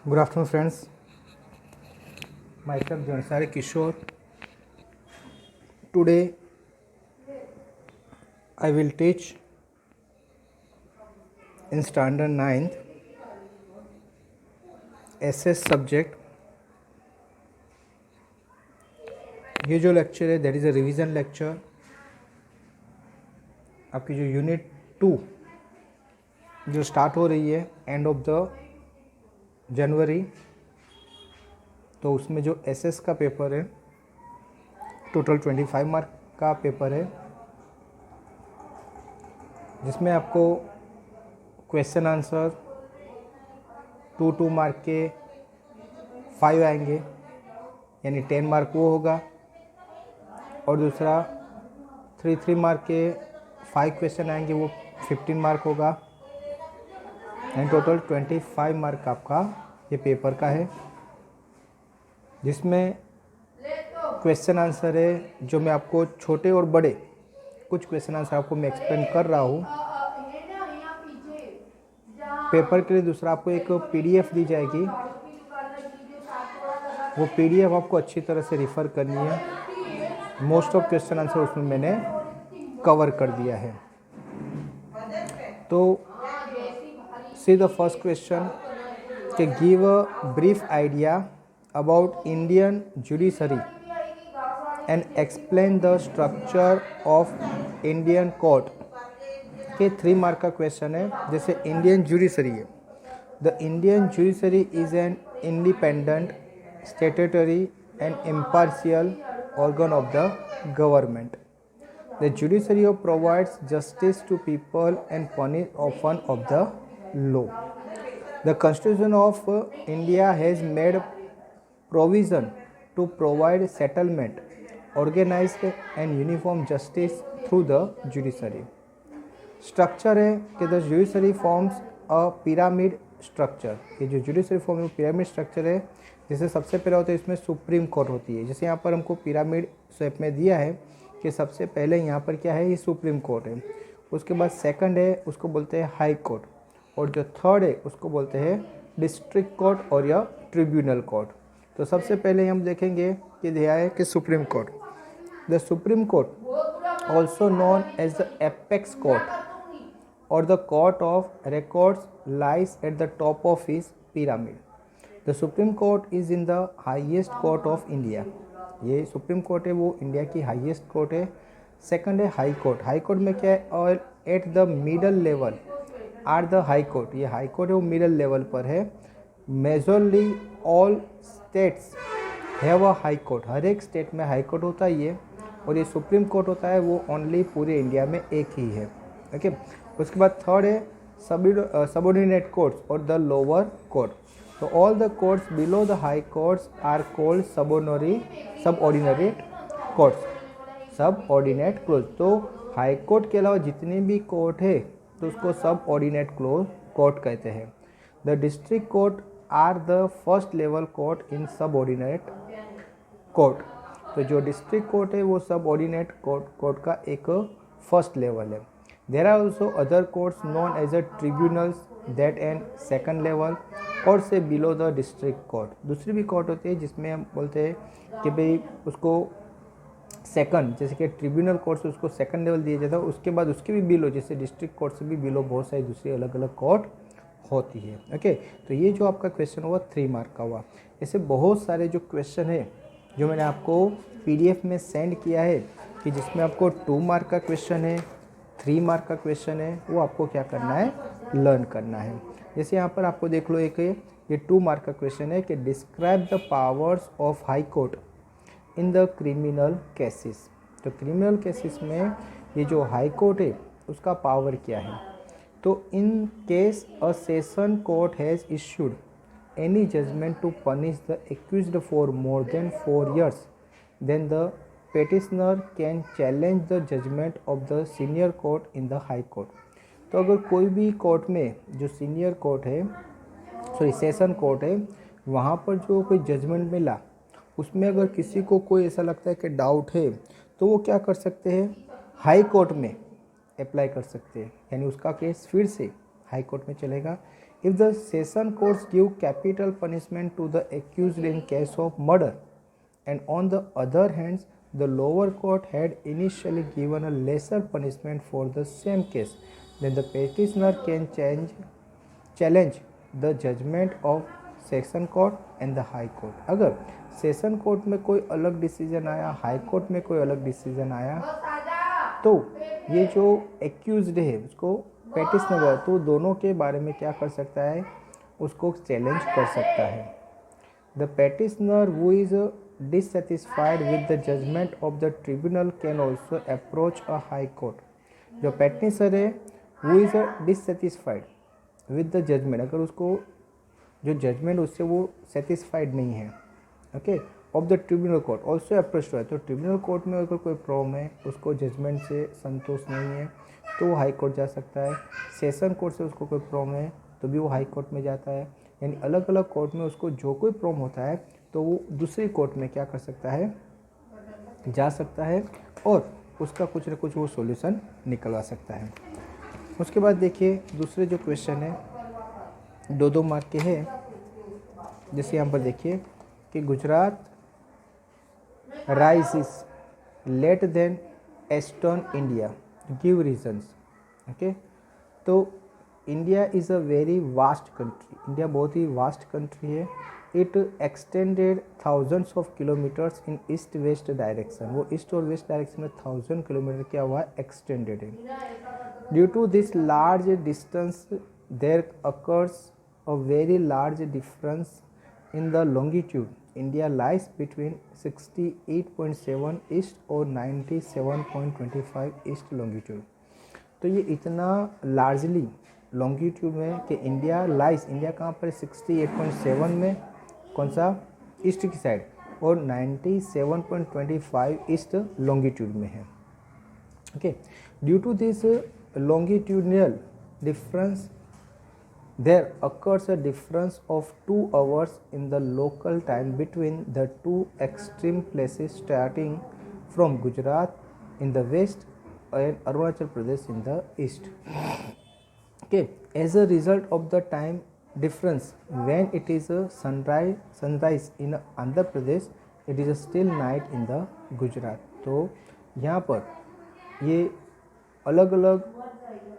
Good afternoon, friends. Myself Jansari Kishore. Today, I will teach in standard 9th SS subject. ये जो lecture है that is a revision lecture. आपकी जो unit 2 जो start हो रही है एंड ऑफ द जनवरी, तो उसमें जो एसएस का पेपर है टोटल 25 मार्क का पेपर है, जिसमें आपको क्वेश्चन आंसर 2 मार्क के 5 आएंगे, यानी 10 मार्क वो होगा, और दूसरा 3 मार्क के 5 क्वेश्चन आएंगे, वो 15 मार्क होगा, एंड टोटल 25 मार्क आपका ये पेपर का है, जिसमें क्वेश्चन आंसर है जो मैं आपको छोटे और बड़े कुछ क्वेश्चन आंसर आपको मैं एक्सप्लेन कर रहा हूँ. पेपर के लिए दूसरा आपको एक पीडीएफ दी जाएगी, वो पीडीएफ आपको अच्छी तरह से रिफ़र करनी है. मोस्ट ऑफ क्वेश्चन आंसर उसमें मैंने कवर कर दिया है. तो सी द फर्स्ट क्वेश्चन कि give a brief idea about Indian judiciary and explain the structure of Indian court के 3 मार्क का क्वेश्चन है. जैसे इंडियन जुडिशरी है, the Indian judiciary is an independent statutory and impartial organ of the government. The judiciary provides justice to people and punish offense of the law. The Constitution of India has made provision to provide settlement, organized and uniform justice through the judiciary. Structure है कि the judiciary forms a pyramid structure. ये जो judiciary form है pyramid structure है, जैसे सबसे पहले होता है इसमें सुप्रीम कोर्ट होती है. जैसे यहाँ पर हमको पिरामिड शेप में दिया है कि सबसे पहले यहाँ पर क्या है, ये सुप्रीम कोर्ट है. उसके बाद सेकंड है उसको बोलते हैं हाई कोर्ट, और जो थर्ड है उसको बोलते हैं डिस्ट्रिक्ट कोर्ट और या ट्रिब्यूनल कोर्ट. तो सबसे पहले हम देखेंगे कि दिया है कि supreme court. The supreme court also known as the apex court और the court of records lies at the top of his pyramid. The supreme court is in the highest court of India. ये supreme court है वो India की highest court है. Second है high court. High court में क्या है, और at the middle level are the high court. ये हाई कोर्ट है वो मिडल लेवल पर है. Majorly all states have a high court. हर एक स्टेट में हाई कोर्ट होता है ये, और ये सुप्रीम कोर्ट होता है वो ओनली पूरे इंडिया में एक ही है. ओके. उसके बाद थर्ड है सबऑर्डिनेट कोर्ट्स और the lower court. So all the courts below the high courts are called subordinate courts. Subordinate courts. तो हाई कोर्ट के अलावा जितनी भी कोर्ट है तो उसको सबऑर्डिनेट कोर्ट कहते हैं. The district court are the first level court in subordinate court. तो जो डिस्ट्रिक्ट कोर्ट है वो सबऑर्डिनेट कोर्ट का एक फर्स्ट लेवल है. There are also other courts known as a tribunals that and second level और से बिलो द डिस्ट्रिक्ट कोर्ट. दूसरी भी कोर्ट होती है जिसमें हम बोलते हैं कि भाई उसको सेकंड, जैसे कि ट्रिब्यूनल कोर्ट से उसको सेकंड लेवल दिया जाता है. उसके बाद उसके भी बिलो, जैसे डिस्ट्रिक्ट कोर्ट से भी बिलो बहुत सारी दूसरी अलग अलग कोर्ट होती है. ओके. तो ये जो आपका क्वेश्चन हुआ 3 मार्क का हुआ. ऐसे बहुत सारे जो क्वेश्चन है जो मैंने आपको PDF में सेंड किया है कि जिसमें आपको 2 मार्क का क्वेश्चन है, 3 मार्क का क्वेश्चन है, वो आपको क्या करना है, लर्न करना है. जैसे यहाँ पर आपको देख लो, एक ये 2 मार्क का क्वेश्चन है कि describe the powers of high court in the criminal cases. तो क्रिमिनल केसेस में ये जो हाई कोर्ट है उसका पावर क्या है. तो in case a session court has issued any judgment to punish the accused for more than 4 years, then the petitioner can challenge the judgment of the senior court in the high court. तो अगर कोई भी court में जो senior court है, sorry session court है, वहाँ पर जो कोई जजमेंट मिला उसमें अगर किसी को कोई ऐसा लगता है कि डाउट है तो वो क्या कर सकते हैं, हाई कोर्ट में अप्लाई कर सकते हैं. यानी उसका केस फिर से हाई कोर्ट में चलेगा. If the session courts give capital punishment to the accused in case of murder, and on the other hand, the lower court had initially given a lesser punishment for the same case, then the petitioner can challenge the judgment of session court and the high court. अगर session court में कोई अलग decision आया, high court में कोई अलग decision आया, तो ये जो एक्यूज्ड है उसको पेटिशनर, तो दोनों के बारे में क्या कर सकता है, उसको चैलेंज कर सकता है। The petitioner who is dissatisfied with the judgment of the tribunal can also approach a high court। जो पेटिशनर है who is dissatisfied with the judgment, अगर उसको जो जजमेंट उससे वो सेटिस्फाइड नहीं है, okay, of the tribunal court also approach है, तो ट्रिब्यूनल कोर्ट में अगर कोई प्रॉब्लम है, उसको जजमेंट से संतोष नहीं है, तो वो हाई कोर्ट जा सकता है। सेशन कोर्ट से उसको कोई प्रॉब्लम है तो भी वो हाई कोर्ट में जाता है। यानी अलग अलग कोर्ट में उसको जो कोई प्रॉब्लम होता है तो वो दूसरी कोर्ट में क्या कर सकता है, जा सकता है और उसका कुछ न कुछ वो सॉल्यूशन निकलवा सकता है। उसके बाद देखिए दूसरे जो क्वेश्चन है 2-2 मार्क के हैं। जैसे यहाँ पर देखिए कि Gujarat rises late than eastern India, give reasons. Okay, तो India is a very vast country, India बहुत ही वास्ट कंट्री है। It extended thousands of kilometres in east west direction, वो ईस्ट और वेस्ट डायरेक्शन में 1000 किलोमीटर क्या हुआ है, एक्सटेंडेड है। Due to this large distance there occurs a very large difference in the longitude. India lies between 68.7 east और 97.25 east longitude। तो ये इतना लार्जली लॉन्गिट्यूड में कि इंडिया लाइज, इंडिया कहाँ पर 68.7 में, कौन सा, ईस्ट की साइड, और 97.25 ईस्ट लॉन्गिट्यूड में है। Okay, due to this longitudinal difference there occurs a difference of 2 hours in the local time between the two extreme places, starting from Gujarat in the west and Arunachal Pradesh in the east. Okay, as a result of the time difference, when it is a sunrise in Andhra Pradesh, it is a still night in the Gujarat। तो यहाँ पर ये अलग अलग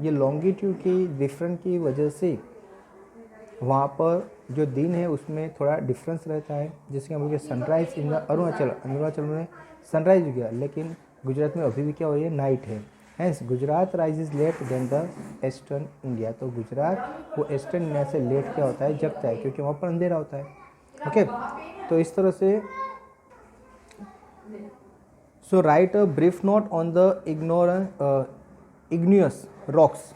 ये longitude की different की वजह से वहाँ पर जो दिन है उसमें थोड़ा डिफरेंस रहता है। जैसे हम लोग सनराइज़ इन अरुणाचल में सनराइज हो गया, लेकिन गुजरात में अभी भी क्या हो रही है, नाइट है। Hence Gujarat rises late then the eastern India, तो गुजरात वो ईस्टर्न इंडिया से लेट क्या होता है, जगता है, क्योंकि वहाँ पर अंधेरा होता है। ओके, तो इस तरह से so write a brief note on the igneous rocks.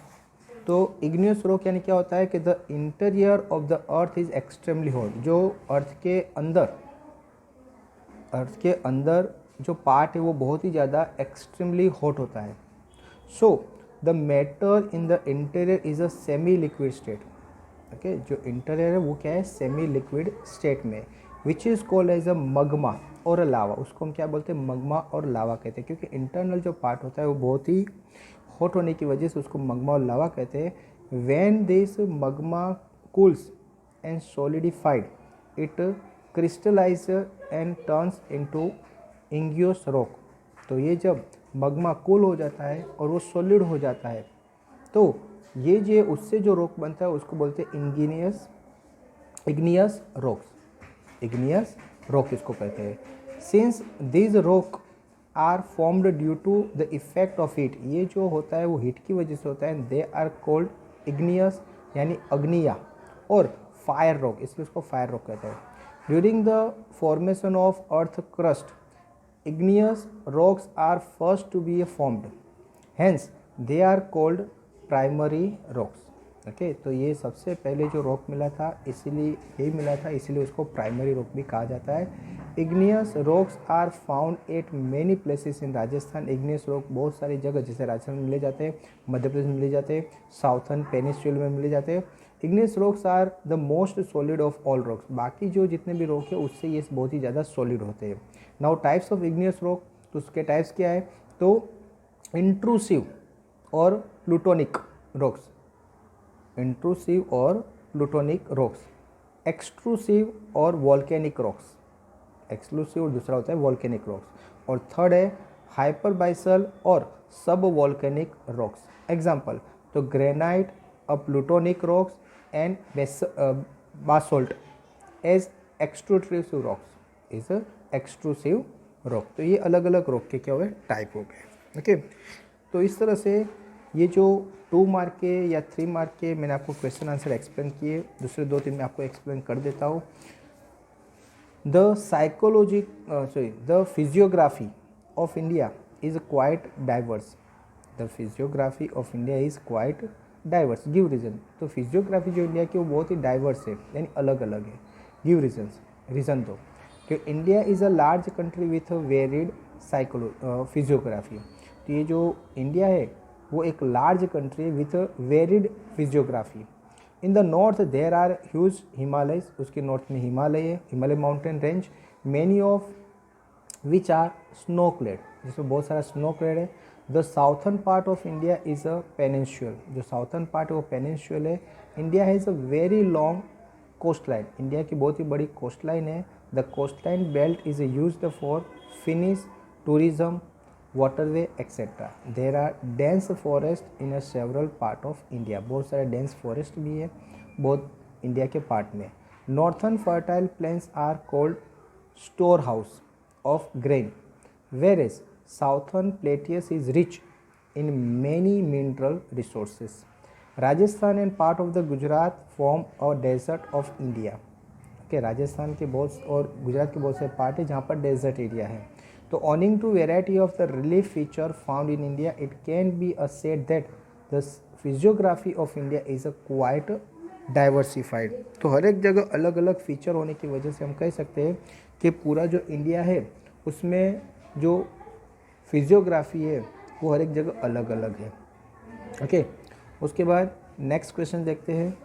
तो इग्नियस रॉक यानी क्या होता है कि the interior of the earth is extremely hot, जो अर्थ के अंदर जो पार्ट है वो बहुत ही ज़्यादा एक्सट्रीमली हॉट होता है। So the matter in the interior is a semi liquid state. Okay, जो इंटीरियर है वो क्या है, सेमी लिक्विड स्टेट में, which is called as a magma और अ लावा। उसको हम क्या बोलते हैं, मगमा और लावा कहते हैं, क्योंकि इंटरनल जो पार्ट होता है वो बहुत ही हॉट होने की वजह से उसको मगमा और लावा कहते हैं। When this magma cools and solidified it crystallize and turns into इंगियस रॉक। तो ये जब मगमा कूल हो जाता है और वो सॉलिड हो जाता है, तो ये उससे जो रॉक बनता है उसको बोलते हैं इग्नियस रॉक इसको कहते हैं। Since this rock are formed due to the effect of heat, ये जो होता है वो हीट की वजह से होता है। दे आर कॉल्ड इग्नियस यानी अग्निया, और फायर रॉक, इसलिए उसको फायर रॉक कहते हैं। During the formation of earth crust igneous rocks are first to be formed, hence they are called primary rocks. Okay, तो ये सबसे पहले जो रॉक मिला था इसीलिए यही मिला था, इसीलिए उसको प्राइमरी रॉक भी कहा जाता है। Igneous rocks are found at many places in Rajasthan. Igneous rock बहुत सारी जगह, जैसे राजस्थान में मिले जाते हैं, मध्य प्रदेश में मिले जाते हैं, साउथर्न पेनिनसुला में मिले जाते हैं। Igneous rocks are the most solid of all rocks, बाकी जो जितने भी रॉक है उससे ये बहुत ही ज़्यादा सॉलिड होते हैं। Now types of igneous rock, तो उसके टाइप्स क्या है, तो इंट्रूसिव और प्लूटोनिक रॉक्स, इंट्रूसिव और प्लूटोनिक रॉक्स, एक्सट्रूसिव और वॉल्केनिक रॉक्स, एक्सक्लूसिव और दूसरा होता है वॉल्केनिक रॉक्स, और थर्ड है हाइपरबाइसल और सब वॉल्केनिक रॉक्स। एग्जाम्पल, तो granite, a plutonic rocks and basalt as extrusive rocks is extrusive rock. तो ये अलग अलग रॉक के क्या हुए टाइप हो गए। ओके, तो इस तरह से ये जो 2 मार्क के या 3 मार्क के मैंने आपको क्वेश्चन आंसर एक्सप्लेन किए, दूसरे 2-3 मैं आपको एक्सप्लेन कर देता हूँ। The physiography of India is quite diverse. The physiography of India is quite diverse. Give reason. तो फिजियोग्राफी जो इंडिया की वो बहुत ही डाइवर्स है, यानी अलग अलग है। गिव रीजन दो कि India is a large country with varied physiography. तो ये जो इंडिया है वो एक large country with varied physiography. In the north there are huge Himalayas, उसके नॉर्थ में हिमालय है, Himalaya mountain range, many of which are snow clad, जिसमें बहुत सारा स्नो क्लेड है। The southern part of India is a peninsula, जो साउथर्न पार्ट है वो पेनिनसुल है। India has a very long coast line, India की बहुत ही बड़ी कोस्ट लाइन है। The coast line belt is used for finish, tourism, waterway etcetera. There are dense forest in a several part of India, बहुत सारे dense forest भी है बहुत इंडिया के पार्ट में। Northern fertile plains are cold store house of grain, whereas southern plateaus is rich in many mineral resources. Rajasthan and part of the Gujarat form a desert of India. Okay, Rajasthan के बहुत और गुजरात के बहुत से part है जहाँ पर डेजर्ट एरिया है। तो owing to variety of the relief feature found in India, it can be a said that the physiography of India is a quite diversified. तो हर एक जगह अलग अलग फीचर होने की वजह से हम कह सकते हैं कि पूरा जो इंडिया है उसमें जो फिजियोग्राफी है वो हर एक जगह अलग अलग है। ओके, उसके बाद नेक्स्ट क्वेश्चन देखते हैं।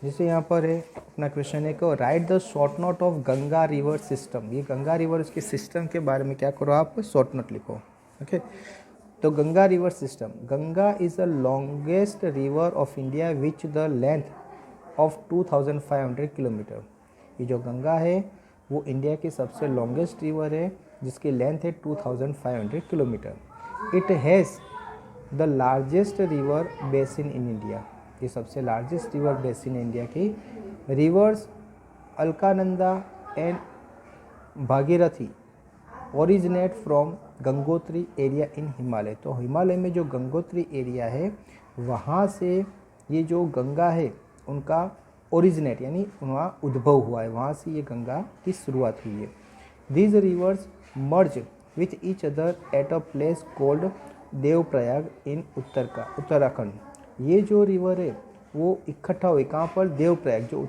जैसे यहाँ पर है अपना क्वेश्चन है कि right the short note of Ganga river system. ये गंगा रिवर उसके सिस्टम के बारे में क्या करो आप शॉर्ट नोट लिखो। ओके, तो Ganga river system, Ganga is the longest river of India which the length of 2500 kilometre. ये जो गंगा है वो इंडिया की सबसे लॉन्गेस्ट रिवर है जिसकी लेंथ है 2500 kilometre. It has the largest river basin in India, ये सबसे लार्जेस्ट रिवर बेसिन इंडिया की। Reverse Alaknanda and Bhagirathi originate from Gangotri area in Himalaya. तो हिमालय में जो गंगोत्री एरिया है वहाँ से ये जो गंगा है उनका ओरिजिनेट यानी वहाँ उद्भव हुआ है, वहाँ से ये गंगा की शुरुआत हुई है। These rivers merge with each other at a place called Devprayag in Uttarakhand. ये जो रिवर है वो इकट्ठा हुई कहाँ पर, देवप्रयाग जो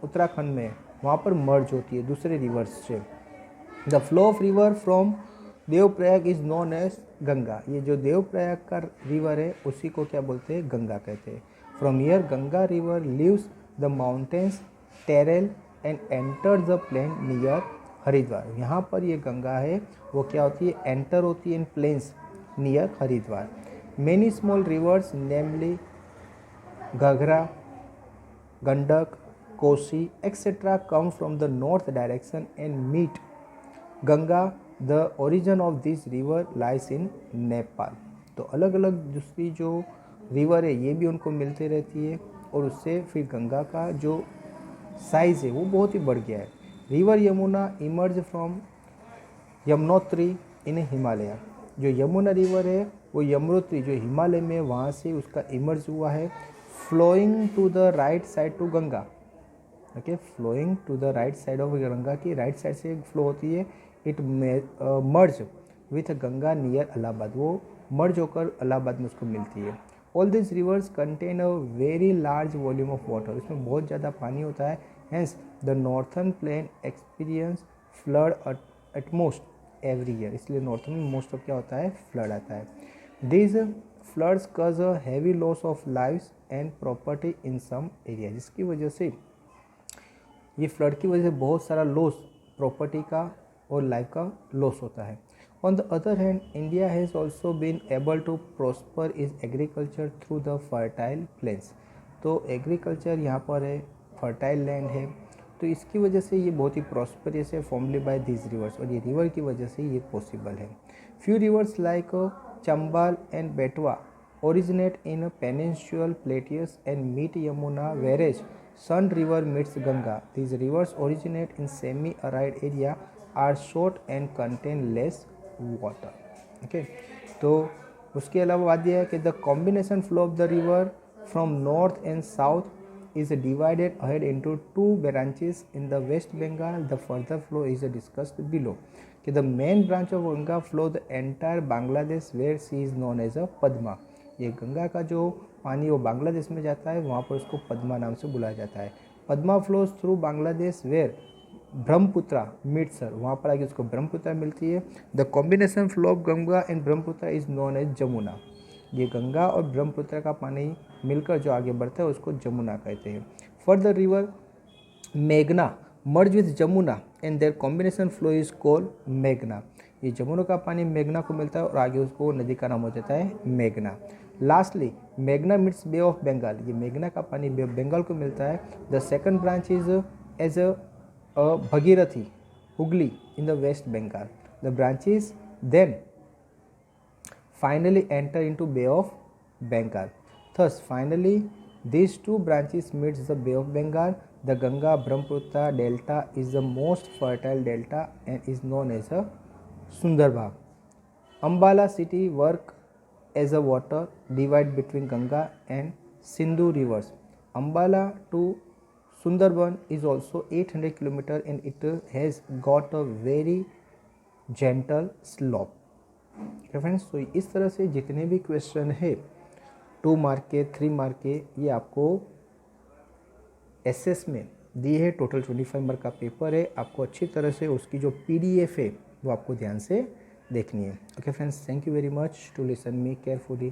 उत्तराखंड में है वहाँ पर मर्ज होती है दूसरे रिवर्स से। The flow of river from Devprayag is known as Ganga. ये जो देवप्रयाग का रिवर है उसी को क्या बोलते हैं, गंगा कहते हैं। From here Ganga river leaves the mountains terrain and enter the plain near Haridwar. यहाँ पर ये गंगा है वो क्या होती है, एंटर होती है in plains near Haridwar. Many small rivers namely Ghaghara, Gandak, Kosi etcetera come from the north direction and meet Ganga. The origin of this river lies in Nepal. तो अलग अलग दूसरी जो रिवर है ये भी उनको मिलती रहती है और उससे फिर गंगा का जो साइज़ है वो बहुत ही बढ़ गया है। River Yamuna emerge from Yamunotri in Himalaya. जो यमुना रिवर है वो यमुनोत्री जो हिमालय में वहाँ से उसका इमर्ज हुआ है। Flowing to the right side to Ganga. Okay, flowing to the right side of Ganga की राइट साइड से फ्लो होती है। It merge with Ganga near Allahabad, वो मर्ज होकर इलाहाबाद में उसको मिलती है। All this rivers contain a very large volume of water, इसमें बहुत ज़्यादा पानी होता है। Hence the northern plain experience flood at most every year, इसलिए नॉर्थर्न में मोस्ट ऑफ क्या होता है, फ्लड आता है। This floods cause a heavy loss of lives and property in some area, जिसकी वजह से ये फ्लड की वजह से बहुत सारा लॉस प्रॉपर्टी का और लाइफ का लॉस होता है। On the other hand, India has also been able to prosper its agriculture through the fertile plains. तो एग्रीकल्चर यहाँ पर है, फर्टाइल लैंड है, तो इसकी वजह से ये बहुत ही प्रॉस्परियस है, फॉर्मली बाय दिस रिवर्स, और ये रिवर की वजह से ये पॉसिबल है. Few reverse like Chambal and बेटवा originate in a peninsular plateaus and meet Yamuna, whereas Sun River meets Ganga. These rivers originate in semi-arid area, are short and contain less water. Okay, तो उसके अलावा बात यह है कि the combination flow of the river from north and south is divided ahead into two branches in the West Bengal. The further flow is discussed below. कि the main branch of Ganga flow the entire Bangladesh where she is known as a Padma. ये गंगा का जो पानी वो बांग्लादेश में जाता है, वहाँ पर उसको पद्मा नाम से बुलाया जाता है. Padma flows through Bangladesh where Brahmaputra meets, वहाँ पर आगे उसको ब्रह्मपुत्रा मिलती है. The combination flow of Ganga and Brahmaputra is known as Jamuna. ये गंगा और ब्रह्मपुत्रा का पानी मिलकर जो आगे बढ़ता है उसको जमुना कहते हैं. फर्दर रिवर मेघना merge with Jamuna and there combination flow is called मेघना. ये जमुना का पानी मेघना को मिलता है और आगे उसको नदी का नाम हो जाता है मेघना. लास्टली मेघना मीट्स बे ऑफ बंगाल. ये मेघना का पानी बे ऑफ बंगाल को मिलता है. The second branch is as a Bhagirathi Hooghly in the West Bengal. The branches then finally enter into Bay of Bengal. Thus, finally, these two branches meets the Bay of Bengal. The Ganga Brahmaputra delta is the most fertile delta and is known as a Sundarbag. Ambala city work as a water divide between Ganga and Sindhu rivers. Ambala to Sundarban is also 800 km and it has got a very gentle slope. Friends, तो इस तरह से जितने भी question है 2 mark के 3 mark के ये आपको एसएस में दिए है. टोटल 25 मार्क का पेपर है. आपको अच्छी तरह से उसकी जो पीडीएफ है वो आपको ध्यान से देखनी है. Okay friends, thank you very much to listen me carefully.